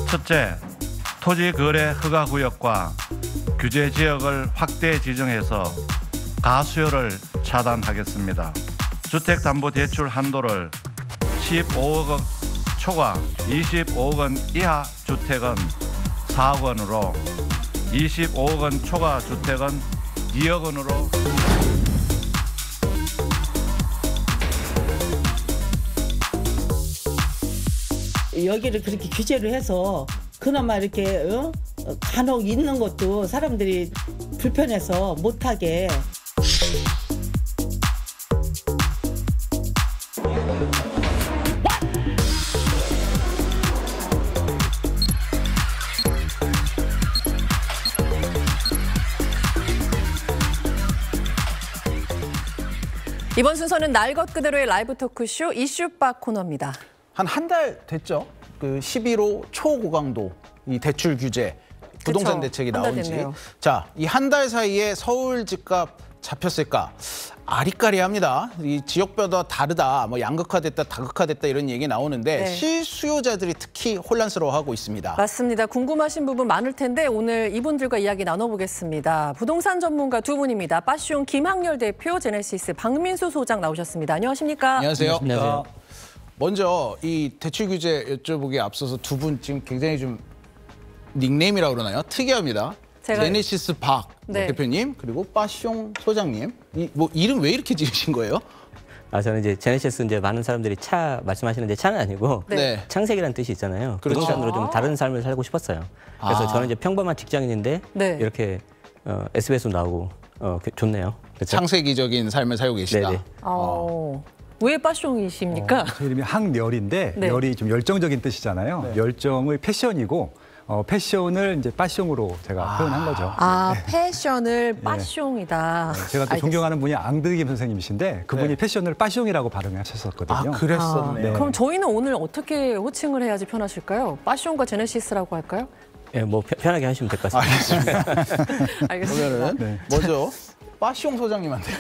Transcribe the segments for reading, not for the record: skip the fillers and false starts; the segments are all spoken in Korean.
첫째, 토지거래 허가구역과 규제지역을 확대 지정해서 가수요를 차단하겠습니다. 주택담보대출 한도를 15억 원 초과 25억 원 이하 주택은 4억 원으로 25억 원 초과 주택은 2억 원으로 여기를 그렇게 규제를 해서 그나마 이렇게 간혹 있는 것도 사람들이 불편해서 못하게. 이번 순서는 날 것 그대로의 라이브 토크쇼 이슈박 코너입니다. 한 달 됐죠. 그 11호 초고강도 이 대출 규제 부동산 그쵸. 대책이 한달 나온 지. 됐네요. 자, 이 한 달 사이에 서울 집값 잡혔을까? 아리까리합니다. 이 지역별로 다르다, 뭐 양극화됐다, 다극화됐다 이런 얘기 나오는데 네. 실수요자들이 특히 혼란스러워하고 있습니다. 맞습니다. 궁금하신 부분 많을 텐데 오늘 이분들과 이야기 나눠보겠습니다. 부동산 전문가 두 분입니다. 빠숑 김학렬 대표, 제네시스 박민수 소장 나오셨습니다. 안녕하십니까? 안녕하세요. 안녕하세요. 먼저 이 대출 규제 여쭤보기에 앞서서 두 분 지금 굉장히 좀 닉네임이라고 그러나요? 특이합니다. 제네시스 박 네. 대표님 그리고 빠숑 소장님. 뭐 이름 왜 이렇게 지으신 거예요? 저는 이제 제네시스 이제 많은 사람들이 차 말씀하시는데 차는 아니고 네. 창세기라는 뜻이 있잖아요. 그렇죠. 부동산으로 좀 다른 삶을 살고 싶었어요. 그래서 저는 이제 평범한 직장인인데 네. 이렇게 SBS도 나오고 좋네요. 그렇죠? 창세기적인 삶을 살고 계시다. 네네. 왜 빠숑이십니까? 제 이름이 항렬인데 네. 열이 좀 열정적인 뜻이잖아요. 네. 열정의 패션이고 패션을 이제 빠숑으로 제가 표현한 거죠. 패션을 빠숑이다. 제가 또 존경하는 분이 앙드김 선생님이신데 그분이 네. 패션을 빠숑이라고 발음하셨었거든요. 그랬었네. 네. 그럼 저희는 오늘 어떻게 호칭을 해야지 편하실까요? 빠숑과 제네시스라고 할까요? 예, 뭐 편하게 하시면 될 것 같습니다. 알겠습니다. 그러면은 네. 먼저 빠숑 소장님한테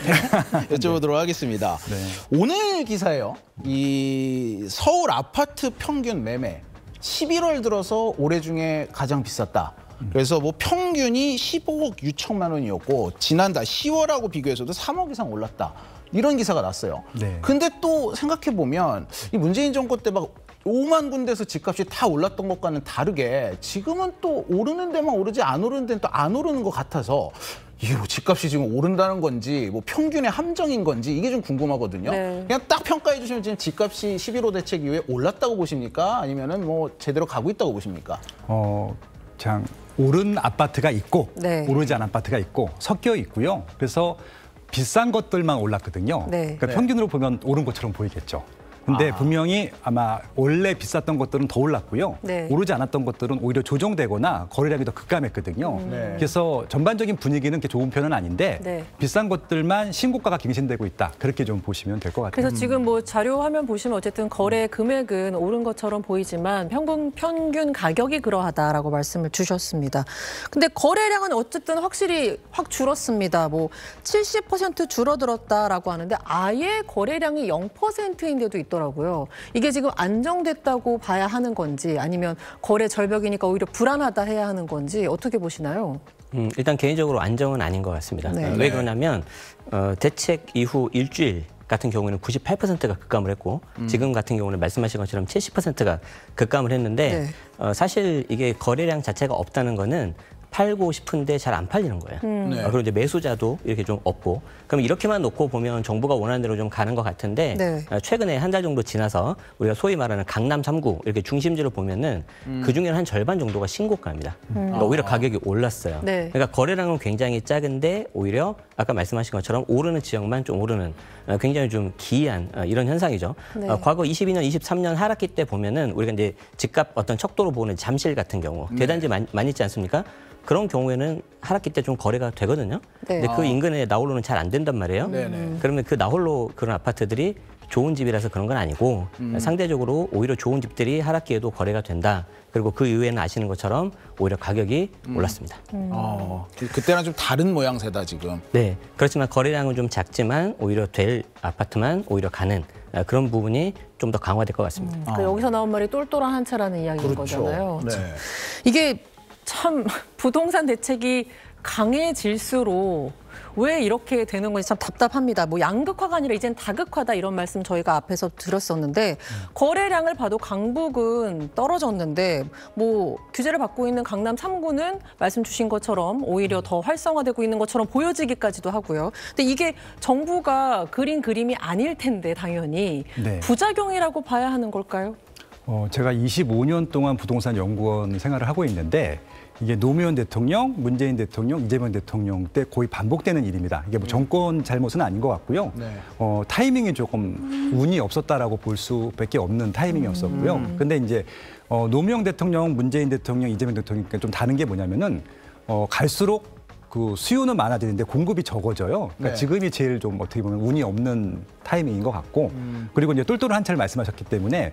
여쭤보도록 하겠습니다. 네. 오늘 기사예요. 이 서울 아파트 평균 매매 11월 들어서 올해 중에 가장 비쌌다. 그래서 뭐 평균이 15억 6천만 원이었고 지난달 10월하고 비교해서도 3억 이상 올랐다. 이런 기사가 났어요. 네. 근데 또 생각해 보면 이 문재인 정권 때 막 5만 군데에서 집값이 다 올랐던 것과는 다르게 지금은 또 오르는 데만 오르지 안 오르는 데는 또 안 오르는 것 같아서 이게 뭐 집값이 지금 오른다는 건지 뭐 평균의 함정인 건지 이게 좀 궁금하거든요. 네. 그냥 딱 평가해 주시면 지금 집값이 11호 대책 이후에 올랐다고 보십니까? 아니면은 뭐 제대로 가고 있다고 보십니까? 참 오른 아파트가 있고 네. 오르지 않은 아파트가 있고 섞여 있고요. 그래서 비싼 것들만 올랐거든요. 네. 그러니까 네. 평균으로 보면 오른 것처럼 보이겠죠. 근데 분명히 아마 원래 비쌌던 것들은 더 올랐고요. 네. 오르지 않았던 것들은 오히려 조정되거나 거래량이 더 급감했거든요. 네. 그래서 전반적인 분위기는 그렇게 좋은 편은 아닌데 네. 비싼 것들만 신고가가 갱신되고 있다. 그렇게 좀 보시면 될 것 같아요. 그래서 지금 뭐 자료 화면 보시면 어쨌든 거래 금액은 오른 것처럼 보이지만 평균 가격이 그러하다라고 말씀을 주셨습니다. 근데 거래량은 어쨌든 확실히 확 줄었습니다. 뭐 70% 줄어들었다라고 하는데 아예 거래량이 0%인데도 있더라고요. 이게 지금 안정됐다고 봐야 하는 건지 아니면 거래 절벽이니까 오히려 불안하다 해야 하는 건지 어떻게 보시나요? 일단 개인적으로 안정은 아닌 것 같습니다. 네. 왜 그러냐면 대책 이후 일주일 같은 경우에는 98%가 급감을 했고 지금 같은 경우는 말씀하신 것처럼 70%가 급감을 했는데 사실 이게 거래량 자체가 없다는 거는 팔고 싶은데 잘 안 팔리는 거예요. 네. 그리고 이제 매수자도 이렇게 좀 없고, 그럼 이렇게만 놓고 보면 정부가 원하는 대로 좀 가는 것 같은데 네. 최근에 한 달 정도 지나서 우리가 소위 말하는 강남 3구 이렇게 중심지를 보면은 그 중에는 한 절반 정도가 신고가입니다. 그러니까 오히려 가격이 올랐어요. 네. 그러니까 거래량은 굉장히 작은데 오히려 아까 말씀하신 것처럼 오르는 지역만 좀 오르는 굉장히 좀 기이한 이런 현상이죠. 네. 과거 22년, 23년 하락기 때 보면은 우리가 이제 집값 어떤 척도로 보는 잠실 같은 경우 대단지 많이 있지 않습니까? 그런 경우에는 하락기 때 좀 거래가 되거든요. 네. 근데 그 인근에 나홀로는 잘 안 된단 말이에요. 네네. 그러면 그 나홀로 그런 아파트들이 좋은 집이라서 그런 건 아니고 상대적으로 오히려 좋은 집들이 하락기에도 거래가 된다. 그리고 그 이후에는 아시는 것처럼 오히려 가격이 올랐습니다. 그때랑 좀 다른 모양새다 지금. 네, 그렇지만 거래량은 좀 작지만 오히려 될 아파트만 오히려 가는 그런 부분이 좀 더 강화될 것 같습니다. 그러니까 여기서 나온 말이 똘똘한 한 채라는 이야기인 그렇죠. 거잖아요. 네. 이게 참 부동산 대책이 강해질수록 왜 이렇게 되는 건지 참 답답합니다. 뭐 양극화가 아니라 이젠 다극화다 이런 말씀 저희가 앞에서 들었었는데 거래량을 봐도 강북은 떨어졌는데 뭐 규제를 받고 있는 강남 3구는 말씀 주신 것처럼 오히려 더 활성화되고 있는 것처럼 보여지기까지도 하고요. 근데 이게 정부가 그린 그림이 아닐 텐데 당연히 네. 부작용이라고 봐야 하는 걸까요? 제가 25년 동안 부동산 연구원 생활을 하고 있는데 이게 노무현 대통령, 문재인 대통령, 이재명 대통령 때 거의 반복되는 일입니다. 이게 뭐 정권 잘못은 아닌 것 같고요. 네. 타이밍이 조금 운이 없었다라고 볼 수밖에 없는 타이밍이었었고요. 근데 이제 노무현 대통령, 문재인 대통령, 이재명 대통령과 좀 다른 게 뭐냐면은 갈수록 그 수요는 많아지는데 공급이 적어져요. 그러니까 네. 지금이 제일 좀 어떻게 보면 운이 없는 타이밍인 것 같고, 그리고 이제 똘똘한 한 채를 말씀하셨기 때문에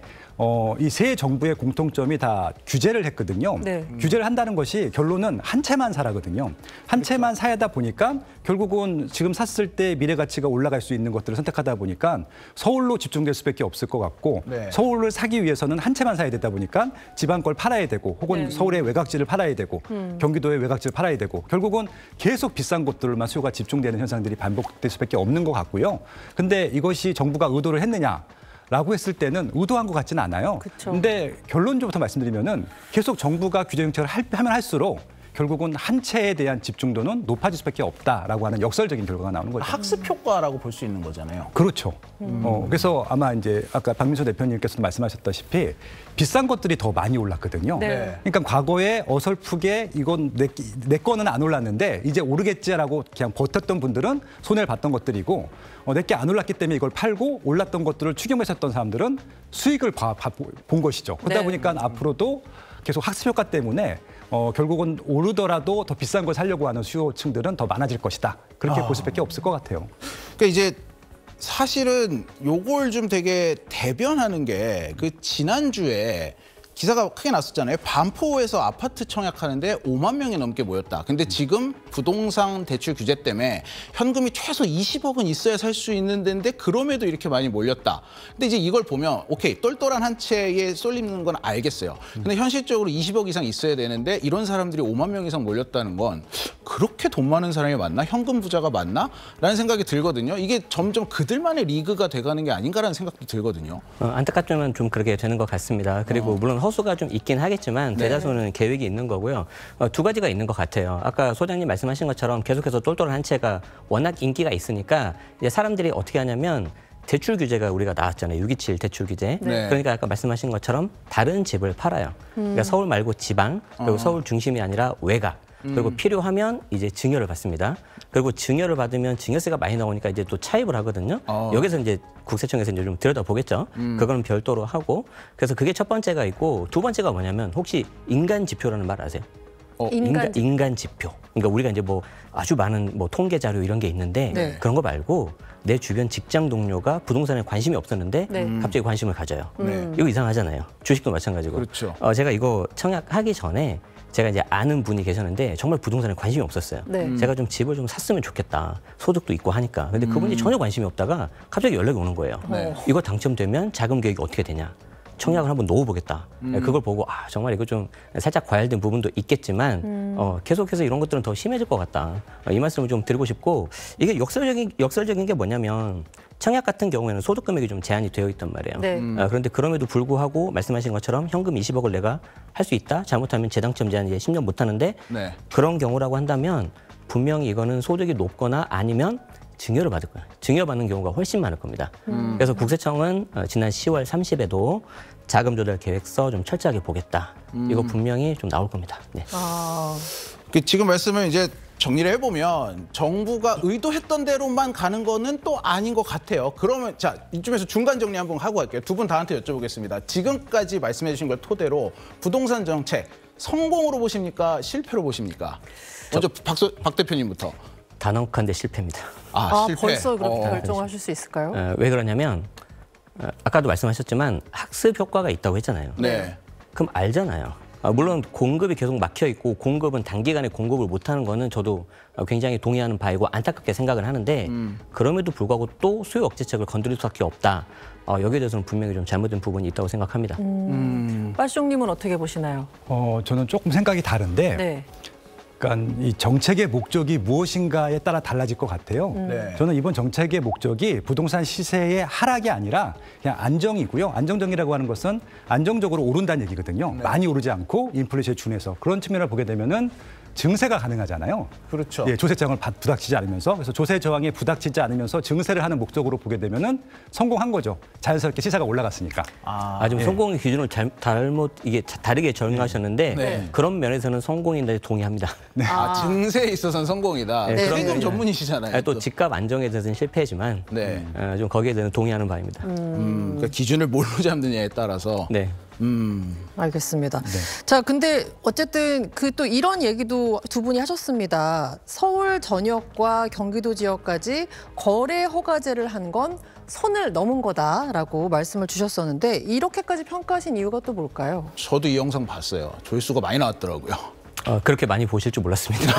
이 세 정부의 공통점이 다 규제를 했거든요. 네. 규제를 한다는 것이 결론은 한 채만 사라거든요. 한 채만 사야다 보니까 결국은 지금 샀을 때 미래 가치가 올라갈 수 있는 것들을 선택하다 보니까 서울로 집중될 수밖에 없을 것 같고, 네. 서울을 사기 위해서는 한 채만 사야 되다 보니까 지방 걸 팔아야 되고, 혹은 네. 서울의 외곽지를 팔아야 되고, 경기도의 외곽지를 팔아야 되고, 결국은 계속 비싼 곳들만 수요가 집중되는 현상들이 반복될 수밖에 없는 것 같고요. 근데 이것이 정부가 의도를 했느냐라고 했을 때는 의도한 것 같지는 않아요. 그쵸. 근데 결론적부터 말씀드리면은 계속 정부가 규제 정책을 하면 할수록 결국은 한 채에 대한 집중도는 높아질 수밖에 없다라고 하는 역설적인 결과가 나오는 거죠. 학습 효과라고 볼 수 있는 거잖아요. 그렇죠. 그래서 아마 이제 아까 박민수 대표님께서도 말씀하셨다시피 비싼 것들이 더 많이 올랐거든요. 네. 그러니까 과거에 어설프게 이건 내 거는 안 올랐는데 이제 오르겠지라고 그냥 버텼던 분들은 손해를 봤던 것들이고, 내 게 안 올랐기 때문에 이걸 팔고 올랐던 것들을 추경하셨던 사람들은 수익을 본 것이죠. 그러다 네. 보니까 앞으로도 계속 학습 효과 때문에 결국은 오르더라도 더 비싼 걸 사려고 하는 수요층들은 더 많아질 것이다. 그렇게 볼 수밖에 없을 것 같아요. 그러니까 이제 사실은 요걸 좀 되게 대변하는 게 그 지난주에 기사가 크게 났었잖아요. 반포에서 아파트 청약하는데 5만 명이 넘게 모였다. 근데 지금 부동산 대출 규제 때문에 현금이 최소 20억은 있어야 살 수 있는 데인데 그럼에도 이렇게 많이 몰렸다. 근데 이제 이걸 보면 오케이, 똘똘한 한 채에 쏠리는 건 알겠어요. 근데 현실적으로 20억 이상 있어야 되는데 이런 사람들이 5만 명 이상 몰렸다는 건 그렇게 돈 많은 사람이 맞나? 현금 부자가 맞나? 라는 생각이 들거든요. 이게 점점 그들만의 리그가 돼가는 게 아닌가라는 생각도 들거든요. 안타깝지만 좀 그렇게 되는 것 같습니다. 그리고 물론 허수가 좀 있긴 하겠지만 대다수는 계획이 있는 거고요. 두 가지가 있는 것 같아요. 아까 소장님 말씀하신 것처럼 계속해서 똘똘한 한 채가 워낙 인기가 있으니까 이제 사람들이 어떻게 하냐면 대출 규제가 우리가 나왔잖아요. 627 대출 규제. 네. 그러니까 아까 말씀하신 것처럼 다른 집을 팔아요. 그러니까 서울 말고 지방, 그리고 서울 중심이 아니라 외곽. 그리고 필요하면 이제 증여를 받습니다. 그리고 증여를 받으면 증여세가 많이 나오니까 이제 또 차입을 하거든요. 여기서 이제 국세청에서 이제 좀 들여다보겠죠. 그거는 별도로 하고. 그래서 그게 첫 번째가 있고, 두 번째가 뭐냐면 혹시 인간 지표라는 말 아세요? 인간 지표. 그러니까 우리가 이제 뭐 아주 많은 뭐 통계 자료 이런 게 있는데 네. 그런 거 말고 내 주변 직장 동료가 부동산에 관심이 없었는데 갑자기 관심을 가져요. 이거 이상하잖아요. 주식도 마찬가지고. 그렇죠. 제가 이거 청약하기 전에 제가 이제 아는 분이 계셨는데 정말 부동산에 관심이 없었어요. 네. 제가 좀 집을 좀 샀으면 좋겠다. 소득도 있고 하니까. 근데 그분이 전혀 관심이 없다가 갑자기 연락이 오는 거예요. 네. 이거 당첨되면 자금 계획이 어떻게 되냐. 청약을 한번 넣어보겠다. 그걸 보고 정말 이거 좀 살짝 과열된 부분도 있겠지만 계속해서 이런 것들은 더 심해질 것 같다. 이 말씀을 좀 드리고 싶고, 이게 역설적인 게 뭐냐면 청약 같은 경우에는 소득 금액이 좀 제한이 되어 있단 말이에요. 네. 그런데 그럼에도 불구하고 말씀하신 것처럼 현금 20억을 내가 할 수 있다. 잘못하면 재당첨 제한 이제 10년 못 하는데 네. 그런 경우라고 한다면 분명히 이거는 소득이 높거나 아니면 증여를 받을 거예요. 증여받는 경우가 훨씬 많을 겁니다. 그래서 국세청은 지난 10월 30일에도 자금 조달 계획서 좀 철저하게 보겠다. 이거 분명히 좀 나올 겁니다. 네. 지금 말씀을 이제 정리를 해보면 정부가 의도했던 대로만 가는 거는 또 아닌 것 같아요. 그러면 자, 이쯤에서 중간 정리 한번 하고 갈게요. 두 분 다한테 여쭤보겠습니다. 지금까지 말씀해 주신 걸 토대로 부동산 정책 성공으로 보십니까? 실패로 보십니까? 먼저 박 대표님부터. 단언컨대 실패입니다. 실패. 벌써 그렇게 결정하실 수 있을까요? 왜 그러냐면 아까도 말씀하셨지만 학습 효과가 있다고 했잖아요. 네. 그럼 알잖아요. 물론 공급이 계속 막혀 있고 공급은 단기간에 공급을 못하는 거는 저도 굉장히 동의하는 바이고 안타깝게 생각을 하는데 그럼에도 불구하고 또 수요 억제책을 건드릴 수밖에 없다. 여기에 대해서는 분명히 좀 잘못된 부분이 있다고 생각합니다. 빠숑님은 어떻게 보시나요? 저는 조금 생각이 다른데 네. 그러니까 이 정책의 목적이 무엇인가에 따라 달라질 것 같아요. 네. 저는 이번 정책의 목적이 부동산 시세의 하락이 아니라 그냥 안정이고요. 안정적이라고 하는 것은 안정적으로 오른다는 얘기거든요. 많이 오르지 않고 인플레이션에 준해서 그런 측면을 보게 되면은 증세가 가능하잖아요. 그렇죠. 예, 조세 저항을 부닥치지 않으면서 그래서 조세 저항에 부닥치지 않으면서 증세를 하는 목적으로 보게 되면은 성공한 거죠. 자연스럽게 시세가 올라갔으니까. 좀 성공의 기준을 이게 다르게 적용하셨는데 네. 그런 면에서는 성공인데 동의합니다. 증세에 있어서는 성공이다. 네, 세금 그런 전문이시잖아요. 또 집값 안정에 대해서는 실패지만 네. 좀 거기에 대해서는 동의하는 바입니다. 그러니까 기준을 뭘로 잡느냐에 따라서. 네. 알겠습니다. 자, 근데 어쨌든 그 또 이런 얘기도 두 분이 하셨습니다. 서울 전역과 경기도 지역까지 거래 허가제를 한 건 선을 넘은 거다라고 말씀을 주셨었는데 이렇게까지 평가하신 이유가 또 뭘까요? 저도 이 영상 봤어요. 조회수가 많이 나왔더라고요. 그렇게 많이 보실 줄 몰랐습니다.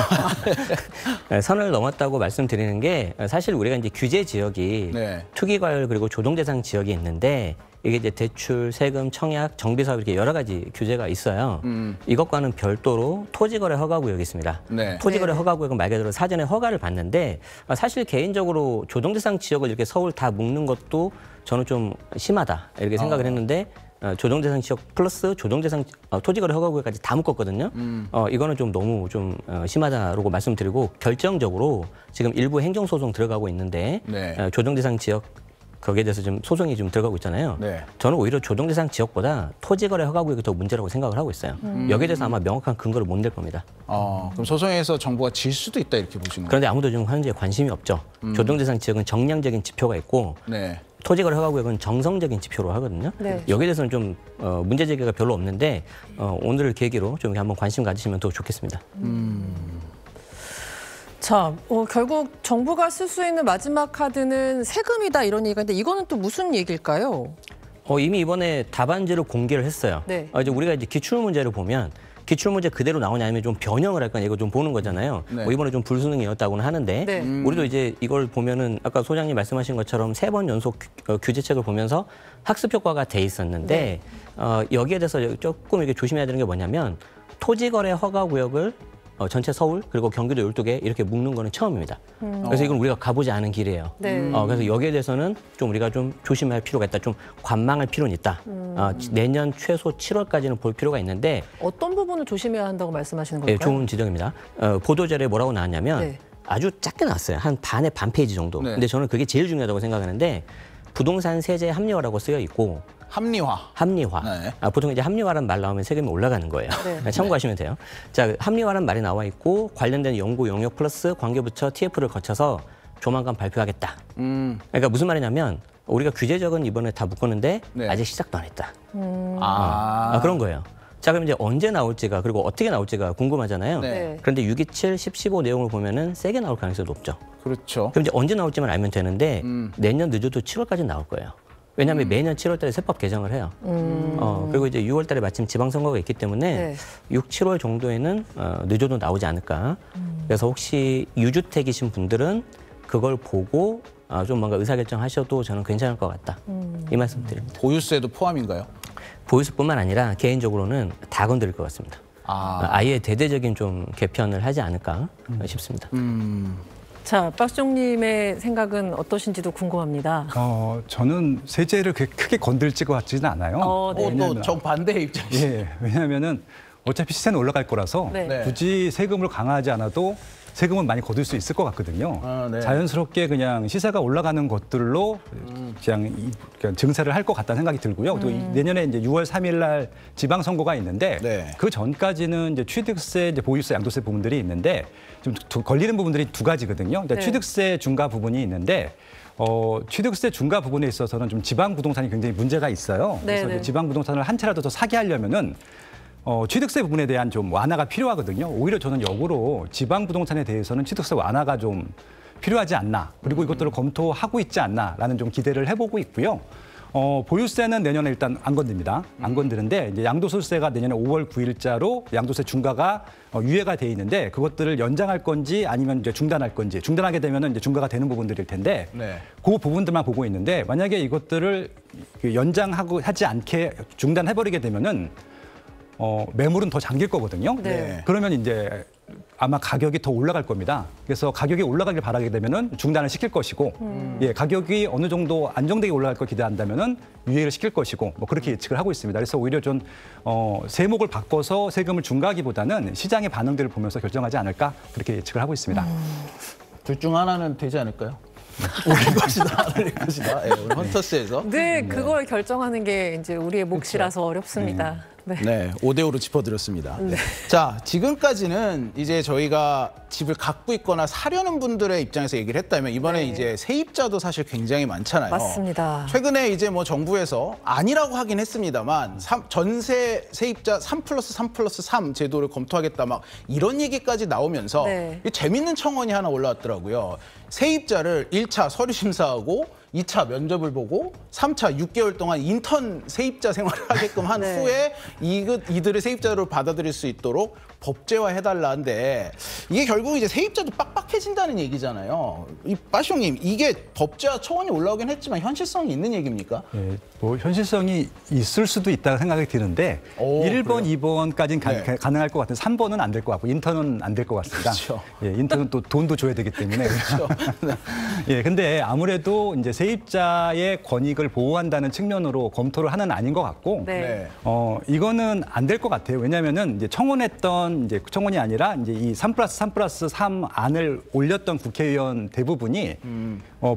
선을 넘었다고 말씀드리는 게 사실 우리가 이제 규제 지역이 네. 투기과열 그리고 조정 대상 지역이 있는데 이게 이제 대출, 세금, 청약, 정비사업 이렇게 여러 가지 규제가 있어요. 이것과는 별도로 토지거래 허가구역이 있습니다. 네. 토지거래 허가구역은 말 그대로 사전에 허가를 받는데 사실 개인적으로 조정 대상 지역을 이렇게 서울 다 묶는 것도 저는 좀 심하다 이렇게 생각을 했는데 조정 대상 지역 플러스 조정 대상 토지거래 허가구역까지 다 묶었거든요. 이거는 좀 너무 좀 심하다라고 말씀드리고 결정적으로 지금 일부 행정소송 들어가고 있는데 네. 조정 대상 지역 거기에 대해서 좀 소송이 좀 들어가고 있잖아요. 네. 저는 오히려 조정 대상 지역보다 토지거래 허가구역이 더 문제라고 생각을 하고 있어요. 여기에 대해서 아마 명확한 근거를 못 낼 겁니다. 그럼 소송에서 정부가 질 수도 있다 이렇게 보시는 거예요? 그런데 아무도 지금 현재 관심이 없죠. 조정 대상 지역은 정량적인 지표가 있고 네. 토지거래 허가구역은 정성적인 지표로 하거든요. 네. 여기에 대해서는 좀 문제 제기가 별로 없는데 오늘을 계기로 좀 한번 관심 가지시면 더 좋겠습니다. 자, 결국 정부가 쓸 수 있는 마지막 카드는 세금이다 이런 얘기가 있는데 이거는 또 무슨 얘기일까요? 이미 이번에 답안지를 공개를 했어요. 네. 이제 우리가 이제 기출문제를 보면 기출문제 그대로 나오냐 아니면 좀 변형을 할까 이거 좀 보는 거잖아요. 네. 이번에 좀 불수능이었다고는 하는데 네. 우리도 이제 이걸 보면은 아까 소장님 말씀하신 것처럼 3번 연속 규제책을 보면서 학습 효과가 돼 있었는데 여기에 대해서 조금 이게 조심해야 되는 게 뭐냐면 토지거래 허가구역을 전체 서울 그리고 경기도 12개 이렇게 묶는 거는 처음입니다. 그래서 이건 우리가 가보지 않은 길이에요. 네. 그래서 여기에 대해서는 좀 우리가 좀 조심할 필요가 있다. 좀 관망할 필요는 있다. 내년 최소 7월까지는 볼 필요가 있는데 어떤 부분을 조심해야 한다고 말씀하시는 걸까요? 네, 좋은 지적입니다. 보도자료에 뭐라고 나왔냐면 네. 아주 작게 나왔어요. 한 반에 반 페이지 정도. 네. 근데 저는 그게 제일 중요하다고 생각하는데 부동산 세제 합리화라고 쓰여 있고 합리화. 합리화. 네. 보통 이제 합리화라는 말 나오면 세금이 올라가는 거예요. 네. 참고하시면 돼요. 자, 합리화라는 말이 나와 있고 관련된 연구 용역 플러스 관계부처 TF를 거쳐서 조만간 발표하겠다. 그러니까 무슨 말이냐면 우리가 규제적은 이번에 다 묶었는데 네. 아직 시작도 안 했다. 그런 그런 거예요. 자, 그럼 이제 언제 나올지가 그리고 어떻게 나올지가 궁금하잖아요. 네. 그런데 627, 1015 내용을 보면은 세게 나올 가능성이 높죠. 그렇죠. 그럼 이제 언제 나올지만 알면 되는데 내년 늦어도 7월까지 나올 거예요. 왜냐하면 매년 7월 달에 세법 개정을 해요. 그리고 이제 6월 달에 마침 지방선거가 있기 때문에 네. 6, 7월 정도에는 늦어도 나오지 않을까. 그래서 혹시 유주택이신 분들은 그걸 보고 좀 뭔가 의사결정하셔도 저는 괜찮을 것 같다. 이 말씀 드립니다. 보유세도 포함인가요? 보유세뿐만 아니라 개인적으로는 다 건드릴 것 같습니다. 아예 대대적인 좀 개편을 하지 않을까 싶습니다. 자, 빠숑님의 생각은 어떠신지도 궁금합니다. 저는 세제를 그렇게 크게 건들지 것 같지는 않아요. 네. 또 정반대의 입장이시죠. 예, 왜냐하면은 어차피 시세는 올라갈 거라서 네. 네. 굳이 세금을 강화하지 않아도 세금은 많이 거둘 수 있을 것 같거든요. 네. 자연스럽게 그냥 시세가 올라가는 것들로 그냥 증세를 할 것 같다는 생각이 들고요. 또 내년에 이제 6월 3일 날 지방선거가 있는데 네. 그 전까지는 이제 취득세, 이제 보유세, 양도세 부분들이 있는데 좀 걸리는 부분들이 두 가지거든요. 그러니까 네. 취득세 중과 부분이 있는데 취득세 중과 부분에 있어서는 좀 지방 부동산이 굉장히 문제가 있어요. 그래서 네, 네. 지방 부동산을 한 채라도 더 사게 하려면은 취득세 부분에 대한 좀 완화가 필요하거든요. 오히려 저는 역으로 지방 부동산에 대해서는 취득세 완화가 좀 필요하지 않나. 그리고 이것들을 검토하고 있지 않나라는 좀 기대를 해보고 있고요. 보유세는 내년에 일단 안 건듭니다. 안 건드는데 이제 양도소득세가 내년에 5월 9일자로 양도세 중과가 유예가 돼 있는데 그것들을 연장할 건지 아니면 이제 중단할 건지 중단하게 되면은 이제 중과가 되는 부분들일 텐데 그 부분들만 보고 있는데 만약에 이것들을 연장하고 하지 않게 중단해버리게 되면은 매물은 더 잠길 거거든요. 그러면 이제 아마 가격이 더 올라갈 겁니다. 그래서 가격이 올라가길 바라게 되면은 중단을 시킬 것이고, 예, 가격이 어느 정도 안정되게 올라갈 걸 기대한다면은 유예를 시킬 것이고, 뭐 그렇게 예측을 하고 있습니다. 그래서 오히려 좀 세목을 바꿔서 세금을 중과하기보다는 시장의 반응들을 보면서 결정하지 않을까 그렇게 예측을 하고 있습니다. 둘 중 하나는 되지 않을까요? 우리 것이다, 우리 것이다. 예, 우리 헌터스에서. 네, 그걸 결정하는 게 이제 우리의 몫이라서 어렵습니다. 네, 5대5로 짚어드렸습니다. 자, 지금까지는 이제 저희가 집을 갖고 있거나 사려는 분들의 입장에서 얘기를 했다면 이번에 이제 세입자도 사실 굉장히 많잖아요. 맞습니다. 최근에 이제 뭐 정부에서 아니라고 하긴 했습니다만 전세 세입자 3+3+3 제도를 검토하겠다 막 이런 얘기까지 나오면서 재밌는 청원이 하나 올라왔더라고요. 세입자를 1차 서류 심사하고 2차 면접을 보고 3차 6개월 동안 인턴 세입자 생활을 하게끔 한 후에 이들을 세입자로 받아들일 수 있도록 법제화해달라는데 이게 결국 이제 세입자도 빡빡해진다는 얘기잖아요. 이 빠숑님, 이게 법제화 초안이 올라오긴 했지만 현실성이 있는 얘기입니까? 네, 뭐 현실성이 있을 수도 있다고 생각이 드는데 1번, 2번까지는 가능할 것 같은데 3번은 안 될 것 같고 인턴은 안 될 것 같습니다. 그렇죠. 예, 인턴은 또 돈도 줘야 되기 때문에. 그렇죠. 예, 근데 아무래도 이제 세입자의 권익을 보호한다는 측면으로 검토를 하는 아닌 것 같고, 이거는 안 될 것 같아요. 왜냐하면은 이제 청원했던 이제 청원이 아니라 이제 이 3+3+3 안을 올렸던 국회의원 대부분이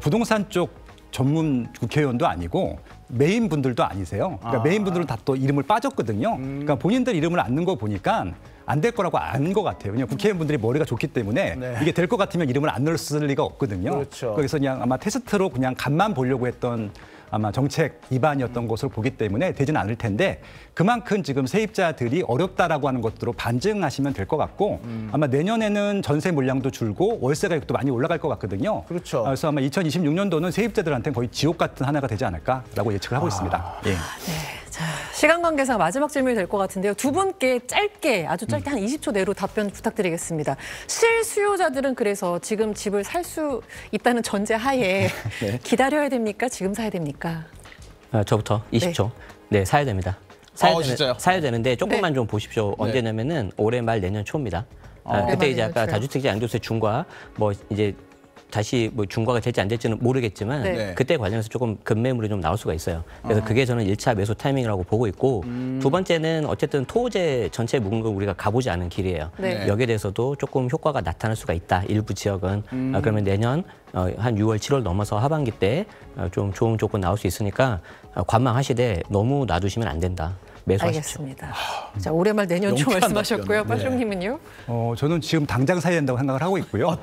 부동산 쪽 전문 국회의원도 아니고 메인 분들도 아니세요. 그러니까 메인 분들은 다 또 이름을 빠졌거든요. 그러니까 본인들 이름을 안 넣은 거 보니까 안 될 거라고 안 것 같아요. 왜냐하면 국회의원분들이 머리가 좋기 때문에 이게 될 것 같으면 이름을 안 넣을 리가 없거든요. 그렇죠. 그래서 그냥 아마 테스트로 그냥 간만 보려고 했던 아마 정책 위반이었던 것으로 보기 때문에 되지는 않을 텐데 그만큼 지금 세입자들이 어렵다라고 하는 것들로 반증하시면 될 것 같고 아마 내년에는 전세 물량도 줄고 월세 가격도 많이 올라갈 것 같거든요. 그렇죠. 그래서 아마 2026년도는 세입자들한테는 거의 지옥 같은 한 해가 되지 않을까라고 예측을 하고 있습니다. 예. 자, 시간 관계상 마지막 질문이 될 것 같은데요. 두 분께 짧게, 아주 짧게 한 20초 내로 답변 부탁드리겠습니다. 실수요자들은 그래서 지금 집을 살 수 있다는 전제 하에 기다려야 됩니까? 지금 사야 됩니까? 저부터 20초. 네, 사야 됩니다. 진짜요? 사야 되는데 조금만 좀 보십시오. 언제냐면은 올해 말 내년 초입니다. 그때 이제 아까 다주택자 양도세 중과 뭐 이제 다시 뭐 중과가 될지 안 될지는 모르겠지만 그때 관련해서 조금 급매물이 좀 나올 수가 있어요. 그래서 그게 저는 1차 매수 타이밍이라고 보고 있고 두 번째는 어쨌든 토지의 전체 묵은 걸 우리가 가보지 않은 길이에요. 여기에 대해서도 조금 효과가 나타날 수가 있다. 일부 지역은. 그러면 내년 한 6월, 7월 넘어서 하반기 때 좀 좋은 조건 나올 수 있으니까 관망하시되 너무 놔두시면 안 된다. 매수하십시오. 알겠습니다. 자, 올해 말 내년 초 말씀하셨고요. 빠숑님은요? 저는 지금 당장 사야 된다고 생각을 하고 있고요.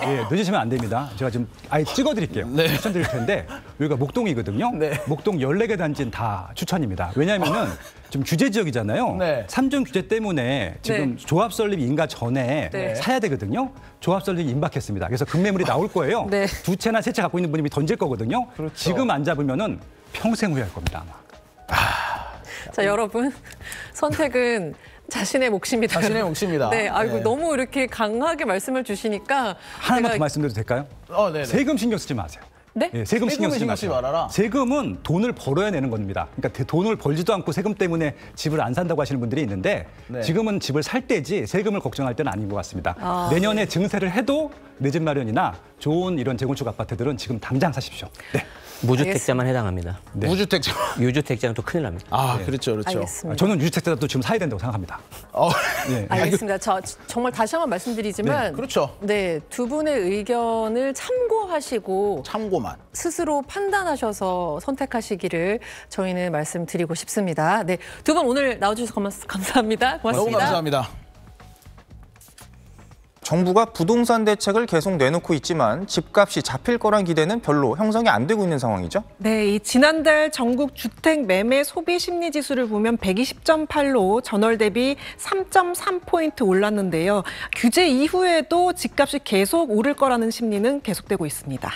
예, 늦으시면 안 됩니다. 제가 지금 아예 찍어드릴게요. 추천드릴 텐데 여기가 목동이거든요. 목동 14개 단지는 다 추천입니다. 왜냐하면은 지금 규제 지역이잖아요. 3중 규제 때문에 지금 조합 설립 인가 전에 사야 되거든요. 조합 설립 임박했습니다. 그래서 급매물이 나올 거예요. 두 채나 세 채 갖고 있는 분이 던질 거거든요. 지금 안 잡으면은 평생 후회할 겁니다, 아마. 자, 여러분, 선택은 자신의 몫입니다. 자신의 몫입니다. 네, 아이고 너무 이렇게 강하게 말씀을 주시니까 하나만 더 말씀드려도 될까요? 세금 신경 쓰지 마세요. 네? 예, 세금 신경 쓰지 마세요. 말아라. 세금은 돈을 벌어야 내는 겁니다. 그러니까 돈을 벌지도 않고 세금 때문에 집을 안 산다고 하시는 분들이 있는데 지금은 집을 살 때지 세금을 걱정할 때는 아닌 것 같습니다. 내년에 증세를 해도 내 집 마련이나 좋은 이런 재건축 아파트들은 지금 당장 사십시오. 무주택자만 해당합니다. 무주택자. 유주택자는 또 큰일 납니다. 그렇죠, 그렇죠. 저는 유주택자도 지금 사야 된다고 생각합니다. 알겠습니다. 저 정말 다시 한번 말씀드리지만, 그렇죠. 네, 두 분의 의견을 참고하시고 참고만 스스로 판단하셔서 선택하시기를 저희는 말씀드리고 싶습니다. 네, 두 분 오늘 나와주셔서 감사합니다. 고맙습니다. 너무 감사합니다. 정부가 부동산 대책을 계속 내놓고 있지만 집값이 잡힐 거란 기대는 별로 형성이 안 되고 있는 상황이죠. 네, 이 지난달 전국 주택 매매 소비 심리 지수를 보면 120.8로 전월 대비 3.3포인트 올랐는데요. 규제 이후에도 집값이 계속 오를 거라는 심리는 계속되고 있습니다.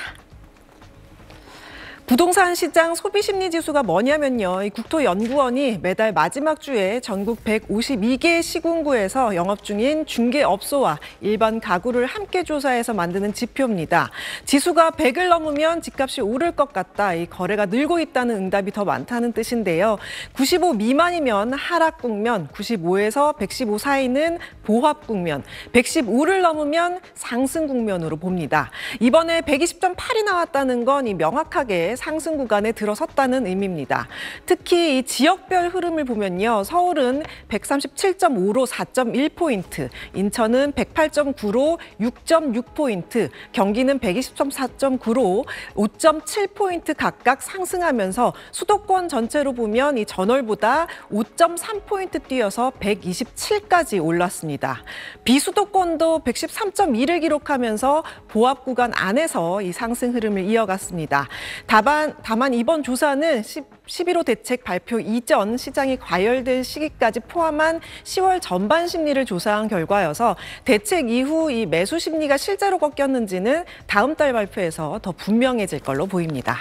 부동산 시장 소비심리지수가 뭐냐면요. 이 국토연구원이 매달 마지막 주에 전국 152개 시군구에서 영업 중인 중개업소와 일반 가구를 함께 조사해서 만드는 지표입니다. 지수가 100을 넘으면 집값이 오를 것 같다. 이 거래가 늘고 있다는 응답이 더 많다는 뜻인데요. 95 미만이면 하락 국면, 95에서 115 사이는 보합 국면, 115를 넘으면 상승 국면으로 봅니다. 이번에 120.8이 나왔다는 건 이 명확하게 상승 구간에 들어섰다는 의미입니다. 특히 이 지역별 흐름을 보면요. 서울은 137.5로 4.1포인트, 인천은 108.9로 6.6포인트, 경기는 120.4.9로 5.7포인트 각각 상승하면서 수도권 전체로 보면 이 전월보다 5.3포인트 뛰어서 127까지 올랐습니다. 비수도권도 113.2를 기록하면서 보합 구간 안에서 이 상승 흐름을 이어갔습니다. 다만 이번 조사는 11호 대책 발표 이전 시장이 과열된 시기까지 포함한 10월 전반 심리를 조사한 결과여서 대책 이후 이 매수 심리가 실제로 꺾였는지는 다음 달 발표에서 더 분명해질 걸로 보입니다.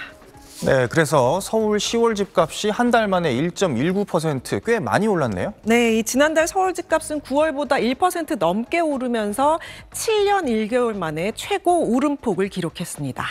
네, 그래서 서울 10월 집값이 한 달 만에 1.19% 꽤 많이 올랐네요. 네, 이 지난달 서울 집값은 9월보다 1% 넘게 오르면서 7년 1개월 만에 최고 오름폭을 기록했습니다.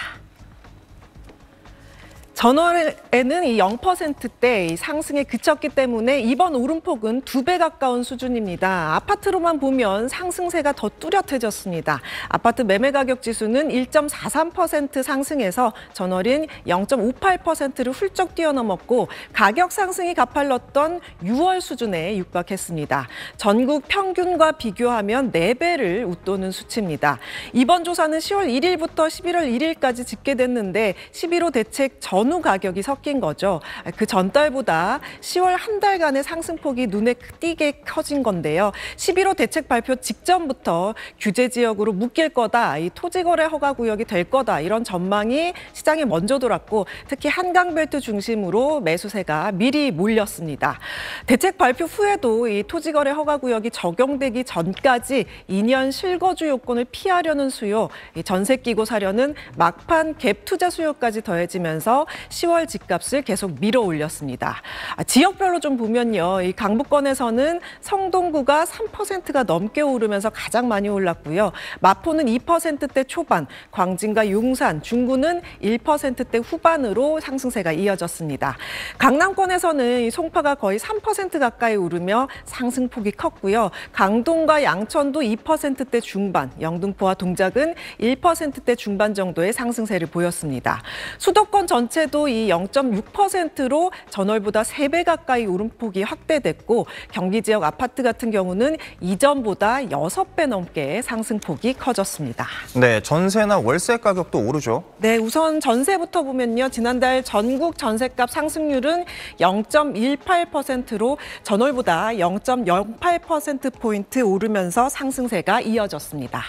전월에는 이 0%대 상승에 그쳤기 때문에 이번 오름폭은 2배 가까운 수준입니다. 아파트로만 보면 상승세가 더 뚜렷해졌습니다. 아파트 매매 가격 지수는 1.43% 상승해서 전월인 0.58%를 훌쩍 뛰어넘었고 가격 상승이 가팔랐던 6월 수준에 육박했습니다. 전국 평균과 비교하면 4배를 웃도는 수치입니다. 이번 조사는 10월 1일부터 11월 1일까지 집계됐는데 11호 대책 전후 가격이 섞인 거죠. 그 전달보다 10월 한 달간의 상승폭이 눈에 띄게 커진 건데요. 11호 대책 발표 직전부터 규제 지역으로 묶일 거다, 이 토지거래 허가 구역이 될 거다 이런 전망이 시장에 먼저 돌았고 특히 한강벨트 중심으로 매수세가 미리 몰렸습니다. 대책 발표 후에도 이 토지거래 허가 구역이 적용되기 전까지 2년 실거주 요건을 피하려는 수요, 이 전세 끼고 사려는 막판 갭 투자 수요까지 더해지면서 10월 집값을 계속 밀어 올렸습니다. 지역별로 좀 보면요. 이 강북권에서는 성동구가 3%가 넘게 오르면서 가장 많이 올랐고요. 마포는 2%대 초반, 광진과 용산, 중구는 1%대 후반으로 상승세가 이어졌습니다. 강남권에서는 이 송파가 거의 3% 가까이 오르며 상승폭이 컸고요. 강동과 양천도 2%대 중반, 영등포와 동작은 1%대 중반 정도의 상승세를 보였습니다. 수도권 전체도 이 0.6%로 전월보다 3배 가까이 오름폭이 확대됐고 경기 지역 아파트 같은 경우는 이전보다 6배 넘게 상승폭이 커졌습니다. 네, 전세나 월세 가격도 오르죠. 네, 우선 전세부터 보면요. 지난달 전국 전세값 상승률은 0.18%로 전월보다 0.08%포인트 오르면서 상승세가 이어졌습니다.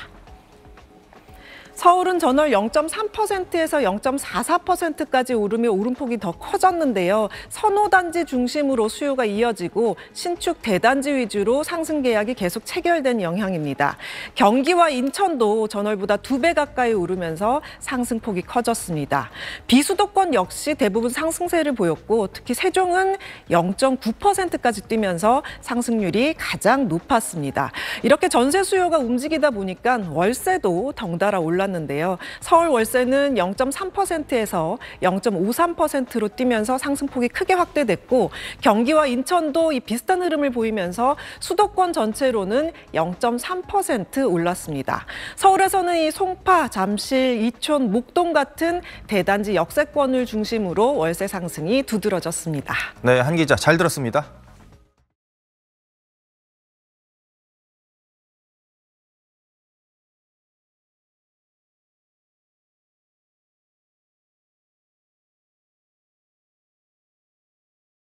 서울은 전월 0.3%에서 0.44%까지 오르며 오름폭이 더 커졌는데요. 선호단지 중심으로 수요가 이어지고 신축 대단지 위주로 상승 계약이 계속 체결된 영향입니다. 경기와 인천도 전월보다 2배 가까이 오르면서 상승폭이 커졌습니다. 비수도권 역시 대부분 상승세를 보였고 특히 세종은 0.9%까지 뛰면서 상승률이 가장 높았습니다. 이렇게 전세 수요가 움직이다 보니까 월세도 덩달아 올랐는데요. 서울 월세는 0.3%에서 0.53%로 뛰면서 상승폭이 크게 확대됐고 경기와 인천도 이 비슷한 흐름을 보이면서 수도권 전체로는 0.3% 올랐습니다. 서울에서는 이 송파, 잠실, 이촌, 목동 같은 대단지 역세권을 중심으로 월세 상승이 두드러졌습니다. 네, 한 기자 잘 들었습니다.